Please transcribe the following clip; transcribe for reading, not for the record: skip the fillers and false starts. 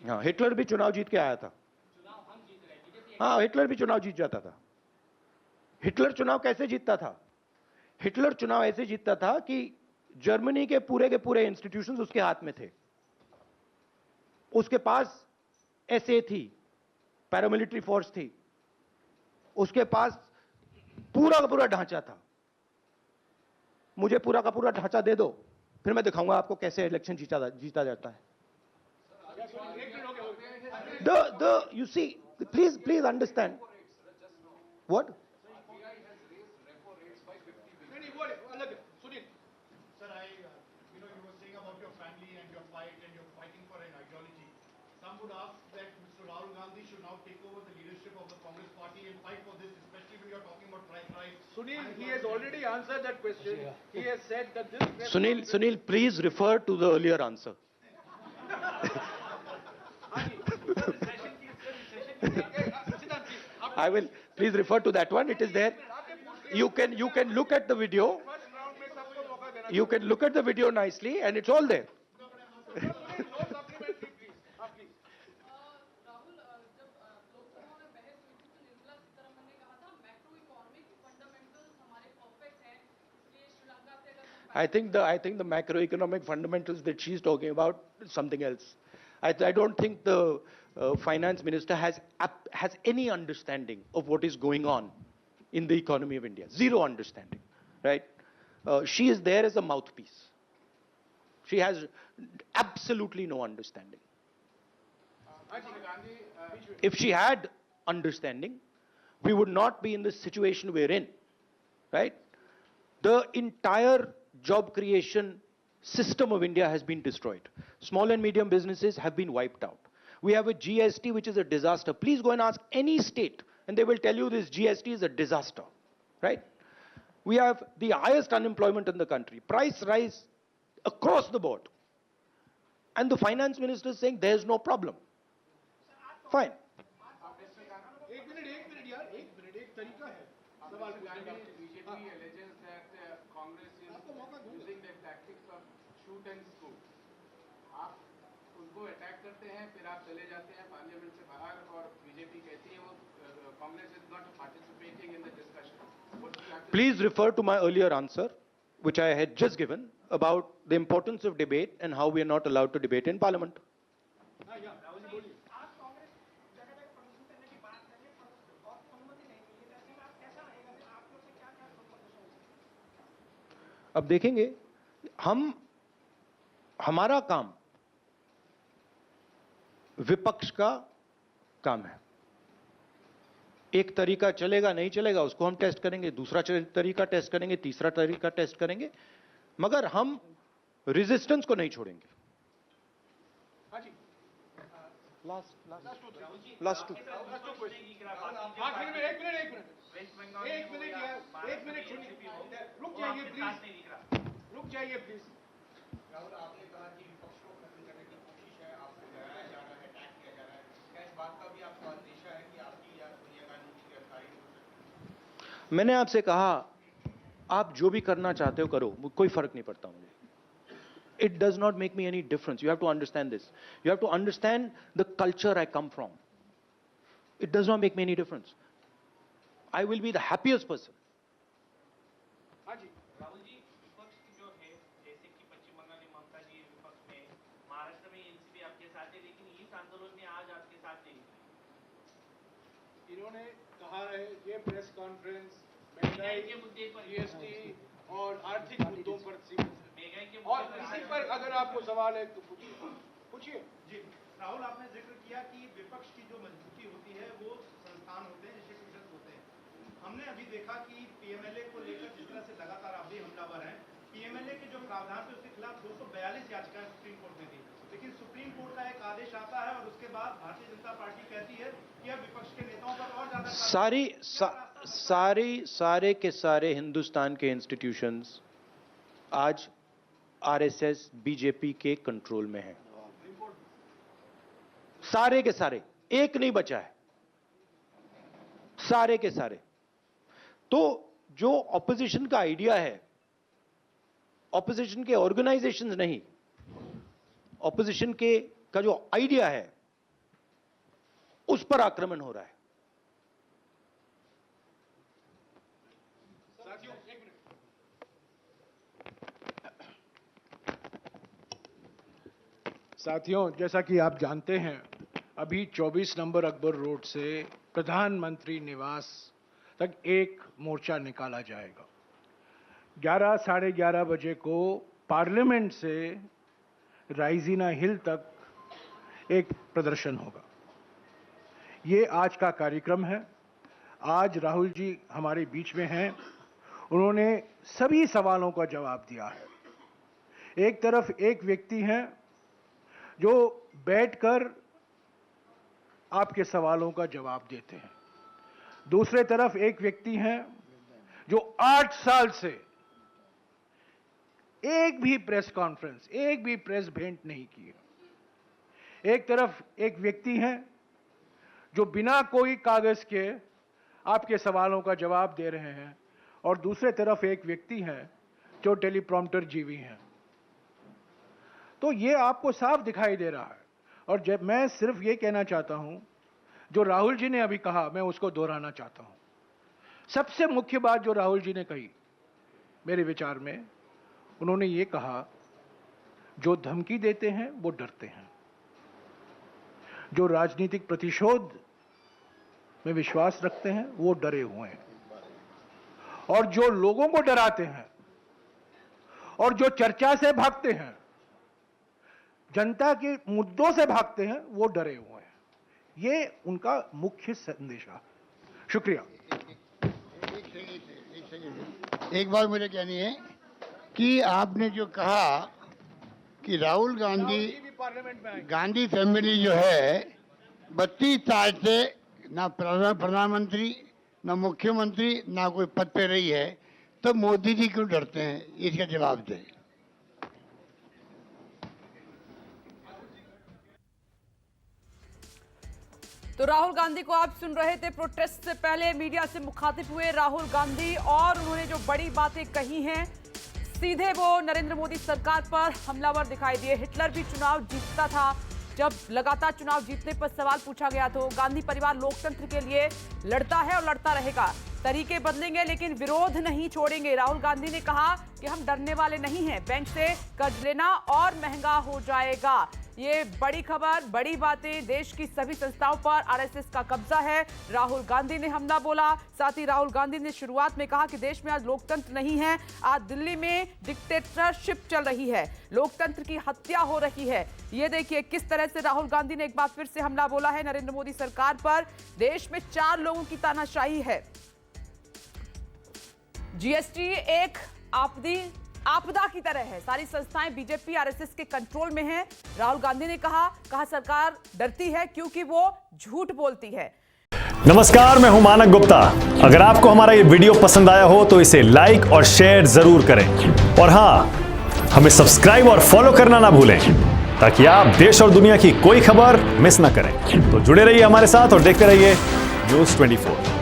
हाँ, हिटलर भी चुनाव जीत के आया था। हाँ, हिटलर भी चुनाव जीत जाता था। हिटलर चुनाव कैसे जीतता था? हिटलर चुनाव ऐसे जीतता था कि जर्मनी के पूरे इंस्टीट्यूशंस उसके हाथ में थे। उसके पास एसए थी, पैरामिलिट्री फोर्स थी, उसके पास पूरा का पूरा ढांचा था। मुझे पूरा का पूरा ढांचा दे दो, फिर मैं दिखाऊंगा आपको कैसे इलेक्शन जीता जाता है। You see, please understand. What? Sir, you were saying about your family and your fight and you're fighting for an ideology. Some would ask that Mr. Rahul Gandhi should now take over the leadership of the Congress party and fight for this, especially when you're talking about price. Sunil, he has already answered that question. He has said that this... Sunil, please refer to the earlier answer. I will, please refer to that one. It is there. You can look at the video. You can look at the video nicely, and it's all there. I think the macroeconomic fundamentals that she's talking about is something else. I don't think the finance minister has any understanding of what is going on in the economy of India. Zero understanding, right? She is there as a mouthpiece. She has absolutely no understanding. If she had understanding, we would not be in the situation we're in, right? The entire job creation system of India has been destroyed. Small and medium businesses have been wiped out. We have a GST which is a disaster. Please go and ask any state and they will tell you this GST is a disaster, right? We have the highest unemployment in the country. Price rise across the board. And the finance minister is saying there's no problem. Fine. BJP alleges that Congress is using the tactics of shoot and scoop. आप उनको attack करते हैं, फिर आप चले जाते हैं parliament से बाहर और बीजेपी कहती है वो Congress is not participating in the discussion. Please refer to my earlier answer, which I had just given, about the importance of debate and how we are not allowed to debate in Parliament. अब देखेंगे, हमारा काम विपक्ष का काम है। एक तरीका चलेगा नहीं चलेगा उसको हम टेस्ट करेंगे, दूसरा तरीका टेस्ट करेंगे, तीसरा तरीका टेस्ट करेंगे, मगर हम रेजिस्टेंस को नहीं छोड़ेंगे। लास्ट टू रुक जाइए प्लीज। राहुल, आपने कहा कि विपक्ष को खत्म करने की कोशिश है, आपको डराया जा रहा है, अटैक किया जा रहा है। क्या इस बात का भी आपको अंदेशा है कि आपकी या सोनिया गांधी की गिरफ्तारी हो सकती है? मैंने आपसे कहा आप जो भी करना चाहते हो करो, कोई फर्क नहीं पड़ता मुझे। It does not make me any difference. You have to understand this. You have to understand the culture I come from. It does not make me any difference. I will be the happiest person. हाँ जी। राहुल जी, विपक्ष जो है, जैसे कि पश्चिम बंगाल में ममता जी विपक्ष में, महाराष्ट्र में एनसीपी आपके साथ है, लेकिन इस आंदोलन में आज आपके साथ नहीं। इन्होंने कहा है ये प्रेस कॉन्फ्रेंस महंगाई के मुद्दे पर, जीएसटी और आर्थिक मुद्दों पर और इसी पर अगर आपको सवाल है तो पूछिए। जी राहुल, आपने जिक्र किया कि विपक्ष की जो मजबूती होती है वो संस्थान होते हैं, इंस्टीट्यूशंस होते हैं। हमने अभी देखा कि पीएमएलए को लेकर जिस तरह से लगातार आप भी हमलावर हैं, पीएमएलए के जो प्रावधान थे उसके खिलाफ 242 याचिकाएं सुप्रीम कोर्ट में थी, लेकिन सुप्रीम कोर्ट का एक आदेश आता है और उसके बाद भारतीय जनता पार्टी कहती है कि अब विपक्ष के नेताओं पर और ज्यादा सारे के सारे हिंदुस्तान के इंस्टीट्यूशंस आज आरएसएस बीजेपी के कंट्रोल में है। सारे के सारे, एक नहीं बचा है, सारे के सारे। तो जो ऑपोजिशन का आइडिया है, ऑपोजिशन के ऑर्गेनाइजेशंस नहीं, ऑपोजिशन का जो आइडिया है उस पर आक्रमण हो रहा है। साथियों, जैसा कि आप जानते हैं, अभी 24 नंबर अकबर रोड से प्रधानमंत्री निवास तक एक मोर्चा निकाला जाएगा। 11 साढ़े 11 बजे को पार्लियामेंट से राइजीना हिल तक एक प्रदर्शन होगा। ये आज का कार्यक्रम है। आज राहुल जी हमारे बीच में हैं। उन्होंने सभी सवालों का जवाब दिया है। एक तरफ एक व्यक्ति हैं जो बैठकर आपके सवालों का जवाब देते हैं, दूसरे तरफ एक व्यक्ति हैं जो 8 साल से एक भी प्रेस कॉन्फ्रेंस, एक भी प्रेस भेंट नहीं की है। एक तरफ एक व्यक्ति हैं जो बिना कोई कागज के आपके सवालों का जवाब दे रहे हैं, और दूसरे तरफ एक व्यक्ति हैं जो टेलीप्रॉम्प्टर जीवी हैं। तो ये आपको साफ दिखाई दे रहा है। और जब मैं सिर्फ ये कहना चाहता हूं, जो राहुल जी ने अभी कहा, मैं उसको दोहराना चाहता हूं। सबसे मुख्य बात जो राहुल जी ने कही, मेरे विचार में, उन्होंने ये कहा, जो धमकी देते हैं वो डरते हैं, जो राजनीतिक प्रतिशोध में विश्वास रखते हैं वो डरे हुए हैं, और जो लोगों को डराते हैं और जो चर्चा से भागते हैं, जनता के मुद्दों से भागते हैं, वो डरे हुए हैं। ये उनका मुख्य संदेश है। शुक्रिया। एक बात मुझे कहनी है कि आपने जो कहा कि राहुल गांधी फैमिली जो है 32 साल से ना प्रधानमंत्री, ना मुख्यमंत्री, ना कोई पद पे रही है, तो मोदी जी क्यों डरते हैं? इसका जवाब दें। तो राहुल गांधी को आप सुन रहे थे। प्रोटेस्ट से पहले मीडिया से मुखातिब हुए राहुल गांधी, और उन्होंने जो बड़ी बातें कही हैं, सीधे वो नरेंद्र मोदी सरकार पर हमलावर दिखाई दिए। हिटलर भी चुनाव जीतता था। जब लगातार चुनाव जीतने पर सवाल पूछा गया तो गांधी परिवार लोकतंत्र के लिए लड़ता है और लड़ता रहेगा। तरीके बदलेंगे लेकिन विरोध नहीं छोड़ेंगे। राहुल गांधी ने कहा कि हम डरने वाले नहीं हैं, बैंक से कर्ज लेना और महंगा हो जाएगा। ये बड़ी खबर, बड़ी बातें। देश की सभी संस्थाओं पर आरएसएस का कब्जा है, राहुल गांधी ने हमला बोला। साथ ही राहुल गांधी ने शुरुआत में कहा कि देश में आज लोकतंत्र नहीं है, आज दिल्ली में डिक्टेटरशिप चल रही है, लोकतंत्र की हत्या हो रही है। ये देखिए किस तरह से राहुल गांधी ने एक बार फिर से हमला बोला है नरेंद्र मोदी सरकार पर। देश में 4 लोगों की तानाशाही है। जीएसटी एक आपदा की तरह है। सारी संस्थाएं बीजेपी आरएसएस के कंट्रोल में हैं। राहुल गांधी ने कहा सरकार डरती है क्योंकि वो झूठ बोलती है। नमस्कार, मैं हूं मानक गुप्ता। अगर आपको हमारा ये वीडियो पसंद आया हो तो इसे लाइक और शेयर जरूर करें, और हां, हमें सब्सक्राइब और फॉलो करना ना भूलें ताकि आप देश और दुनिया की कोई खबर मिस ना करें। तो जुड़े रहिए हमारे साथ और देखते रहिए न्यूज़ 24।